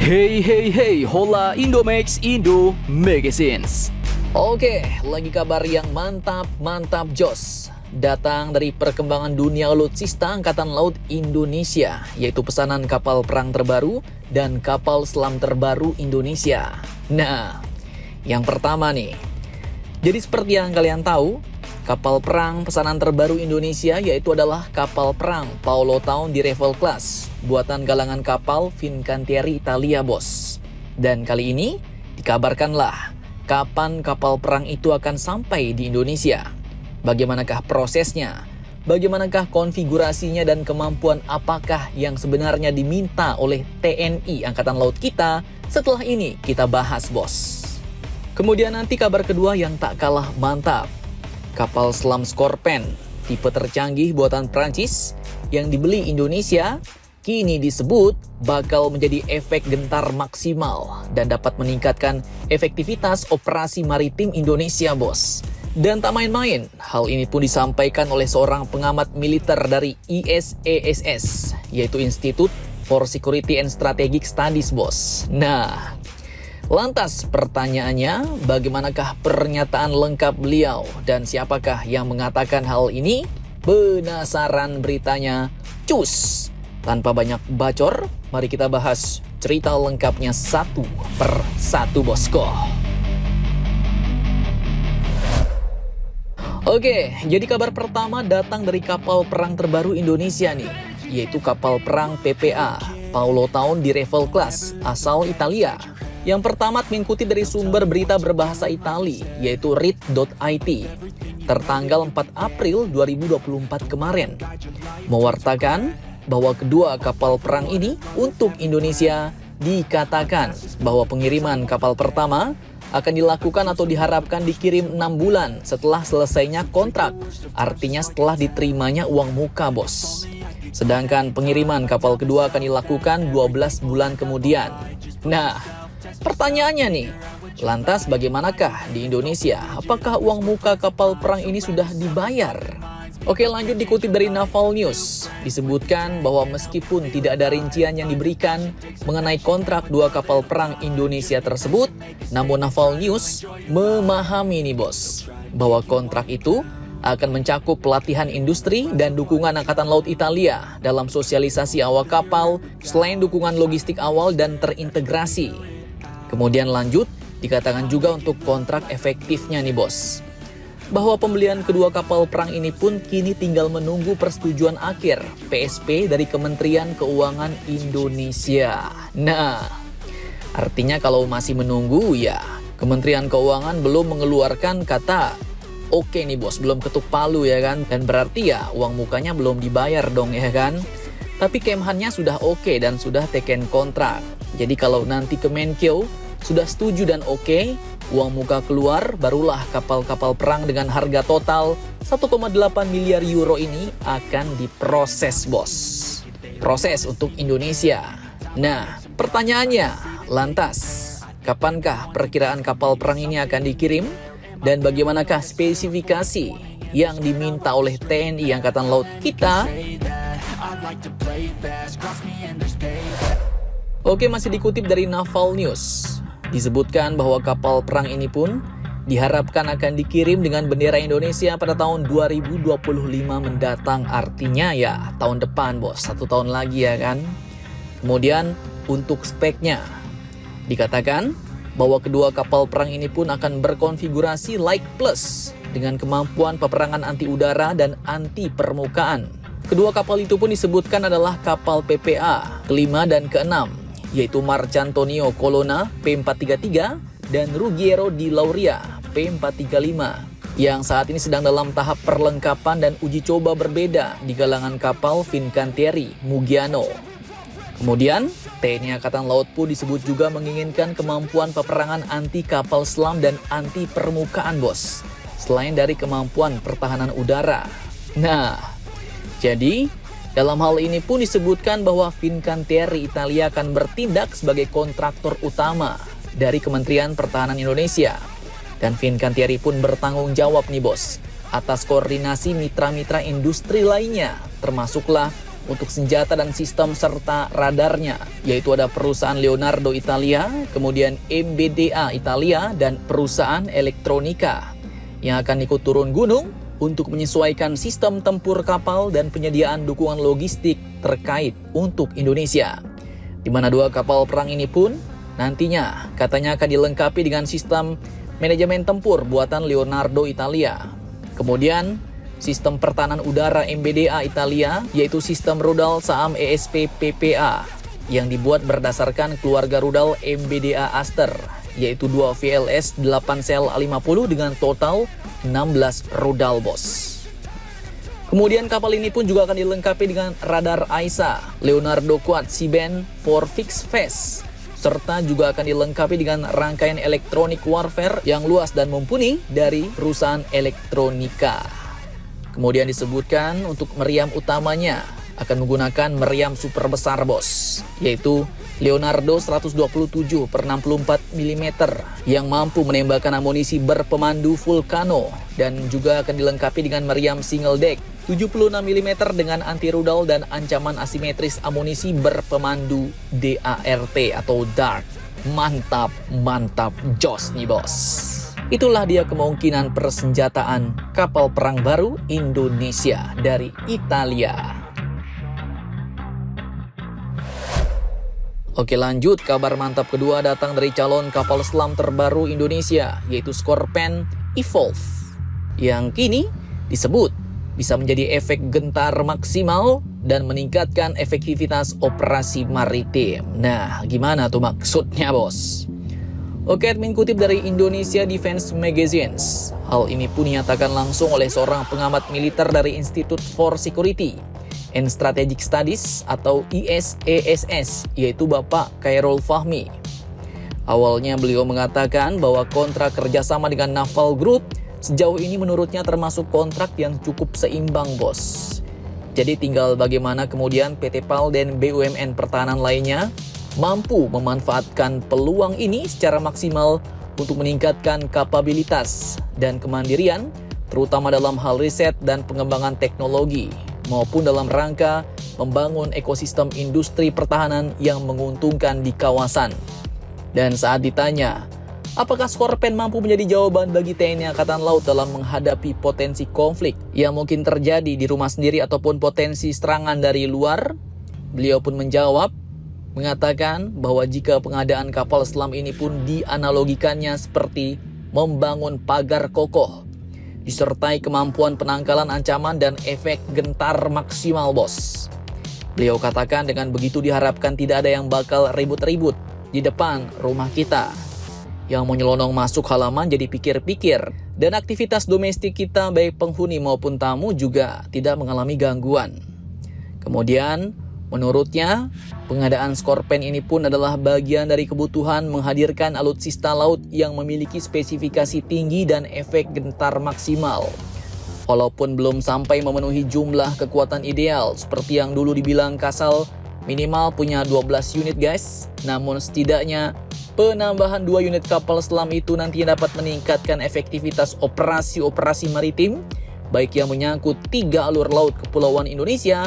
Hey hey hey, hola Indomax Indo Magazines. Oke, lagi kabar yang mantap jos. Datang dari perkembangan dunia alutsista Angkatan Laut Indonesia, yaitu pesanan kapal perang terbaru dan kapal selam terbaru Indonesia. Nah, yang pertama nih. Jadi seperti yang kalian tahu, kapal perang pesanan terbaru Indonesia yaitu adalah kapal perang Paolo Town di Revel Class, buatan galangan kapal Fincantieri Italia, bos. Dan kali ini dikabarkanlah kapan kapal perang itu akan sampai di Indonesia. Bagaimanakah prosesnya? Bagaimanakah konfigurasinya dan kemampuan apakah yang sebenarnya diminta oleh TNI Angkatan Laut kita? Setelah ini kita bahas, bos. Kemudian nanti kabar kedua yang tak kalah mantap. Kapal selam Scorpène, tipe tercanggih buatan Prancis yang dibeli Indonesia, kini disebut bakal menjadi efek gentar maksimal dan dapat meningkatkan efektivitas operasi maritim Indonesia, bos. Dan tak main-main, hal ini pun disampaikan oleh seorang pengamat militer dari ISESS, yaitu Institute for Security and Strategic Studies, bos. Nah, lantas pertanyaannya, bagaimanakah pernyataan lengkap beliau dan siapakah yang mengatakan hal ini? Penasaran beritanya? Cus! Tanpa banyak bacor, mari kita bahas cerita lengkapnya satu per satu, bosku. Oke, jadi kabar pertama datang dari kapal perang terbaru Indonesia nih, yaitu kapal perang PPA Paolo Town di Revel Class, asal Italia. Yang pertama mengikuti dari sumber berita berbahasa Itali, yaitu read.it, tertanggal 4 April 2024 kemarin, mewartakan bahwa kedua kapal perang ini untuk Indonesia dikatakan bahwa pengiriman kapal pertama akan dilakukan atau diharapkan dikirim 6 bulan setelah selesainya kontrak, artinya setelah diterimanya uang muka, bos. Sedangkan pengiriman kapal kedua akan dilakukan 12 bulan kemudian. Nah, pertanyaannya nih, lantas bagaimanakah di Indonesia? Apakah uang muka kapal perang ini sudah dibayar? Oke, lanjut dikutip dari Naval News. Disebutkan bahwa meskipun tidak ada rincian yang diberikan mengenai kontrak dua kapal perang Indonesia tersebut, namun Naval News memahami nih, bos, bahwa kontrak itu akan mencakup pelatihan industri dan dukungan Angkatan Laut Italia dalam sosialisasi awak kapal selain dukungan logistik awal dan terintegrasi. Kemudian lanjut, dikatakan juga untuk kontrak efektifnya nih, bos, bahwa pembelian kedua kapal perang ini pun kini tinggal menunggu persetujuan akhir PSP dari Kementerian Keuangan Indonesia. Nah, artinya kalau masih menunggu ya, Kementerian Keuangan belum mengeluarkan kata oke nih, bos, belum ketuk palu ya kan, dan berarti ya uang mukanya belum dibayar dong ya kan. Tapi Kemhannya sudah oke dan sudah teken kontrak. Jadi kalau nanti Kemenkeu sudah setuju dan oke, uang muka keluar, barulah kapal-kapal perang dengan harga total 1,8 miliar euro ini akan diproses, bos. Proses untuk Indonesia. Nah, pertanyaannya, lantas, kapankah perkiraan kapal perang ini akan dikirim? Dan bagaimanakah spesifikasi yang diminta oleh TNI Angkatan Laut kita? Oke, masih dikutip dari Naval News. Disebutkan bahwa kapal perang ini pun diharapkan akan dikirim dengan bendera Indonesia pada tahun 2025 mendatang. Artinya ya tahun depan, bos, 1 tahun lagi ya kan. Kemudian untuk speknya, dikatakan bahwa kedua kapal perang ini pun akan berkonfigurasi light plus dengan kemampuan peperangan anti udara dan anti permukaan. Kedua kapal itu pun disebutkan adalah kapal PPA kelima dan keenam, yaitu Marcantonio Colonna P433 dan Ruggiero di Lauria P435, yang saat ini sedang dalam tahap perlengkapan dan uji coba berbeda di galangan kapal Fincantieri Muggiano. Kemudian, TNI Angkatan Laut pun disebut juga menginginkan kemampuan peperangan anti kapal selam dan anti permukaan, bos, selain dari kemampuan pertahanan udara. Nah, jadi dalam hal ini pun disebutkan bahwa Fincantieri Italia akan bertindak sebagai kontraktor utama dari Kementerian Pertahanan Indonesia. Dan Fincantieri pun bertanggung jawab nih, bos, atas koordinasi mitra-mitra industri lainnya, termasuklah untuk senjata dan sistem serta radarnya, yaitu ada perusahaan Leonardo Italia, kemudian MBDA Italia, dan perusahaan Electronica yang akan ikut turun gunung untuk menyesuaikan sistem tempur kapal dan penyediaan dukungan logistik terkait untuk Indonesia. Di mana dua kapal perang ini pun nantinya katanya akan dilengkapi dengan sistem manajemen tempur buatan Leonardo Italia. Kemudian sistem pertahanan udara MBDA Italia, yaitu sistem rudal Saam ESP PPA yang dibuat berdasarkan keluarga rudal MBDA Aster, yaitu 2 VLS 8 sel A50 dengan total 16 rudal bos. Kemudian kapal ini pun juga akan dilengkapi dengan radar AISA Leonardo Quad C-band for fixed phase, serta juga akan dilengkapi dengan rangkaian elektronik warfare yang luas dan mumpuni dari perusahaan Electronica. Kemudian disebutkan untuk meriam utamanya akan menggunakan meriam super besar bos, yaitu Leonardo 127 per 64 mm yang mampu menembakkan amunisi berpemandu Vulcano, dan juga akan dilengkapi dengan meriam single deck 76 mm dengan anti rudal dan ancaman asimetris amunisi berpemandu DART atau DART. Mantap jos nih bos. Itulah dia kemungkinan persenjataan kapal perang baru Indonesia dari Italia. Oke, lanjut, kabar mantap kedua datang dari calon kapal selam terbaru Indonesia, yaitu Scorpène Evolve, yang kini disebut bisa menjadi efek gentar maksimal dan meningkatkan efektivitas operasi maritim. Nah, gimana tuh maksudnya bos? Oke, admin kutip dari Indonesia Defense Magazines. Hal ini pun dinyatakan langsung oleh seorang pengamat militer dari Institute for Security and Strategic Studies atau ISESS, yaitu Bapak Khairul Fahmi. Awalnya beliau mengatakan bahwa kontrak kerjasama dengan Naval Group sejauh ini menurutnya termasuk kontrak yang cukup seimbang bos. Jadi tinggal bagaimana kemudian PT PAL dan BUMN pertahanan lainnya mampu memanfaatkan peluang ini secara maksimal untuk meningkatkan kapabilitas dan kemandirian, terutama dalam hal riset dan pengembangan teknologi, maupun dalam rangka membangun ekosistem industri pertahanan yang menguntungkan di kawasan. Dan saat ditanya, apakah Scorpène mampu menjadi jawaban bagi TNI Angkatan Laut dalam menghadapi potensi konflik yang mungkin terjadi di rumah sendiri ataupun potensi serangan dari luar? Beliau pun menjawab, mengatakan bahwa jika pengadaan kapal selam ini pun dianalogikannya seperti membangun pagar kokoh, disertai kemampuan penangkalan ancaman dan efek gentar maksimal bos. Beliau katakan dengan begitu diharapkan tidak ada yang bakal ribut-ribut di depan rumah kita. Yang mau nyelonong masuk halaman jadi pikir-pikir, dan aktivitas domestik kita baik penghuni maupun tamu juga tidak mengalami gangguan. Kemudian menurutnya, pengadaan Scorpène ini pun adalah bagian dari kebutuhan menghadirkan alutsista laut yang memiliki spesifikasi tinggi dan efek gentar maksimal. Walaupun belum sampai memenuhi jumlah kekuatan ideal seperti yang dulu dibilang Kasal, minimal punya 12 unit guys. Namun setidaknya penambahan 2 unit kapal selam itu nantinya dapat meningkatkan efektivitas operasi-operasi maritim, baik yang menyangkut 3 alur laut kepulauan Indonesia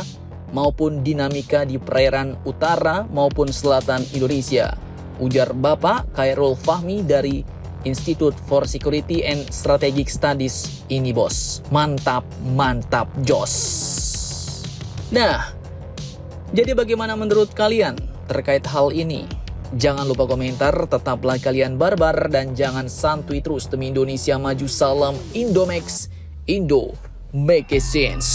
maupun dinamika di perairan utara maupun selatan Indonesia, ujar Bapak Khairul Fahmi dari Institute for Security and Strategic Studies ini bos. Mantap jos. Nah, jadi bagaimana menurut kalian terkait hal ini? Jangan lupa komentar, tetaplah kalian barbar dan jangan santuy terus demi Indonesia maju. Salam Indomax, Indo make it sense.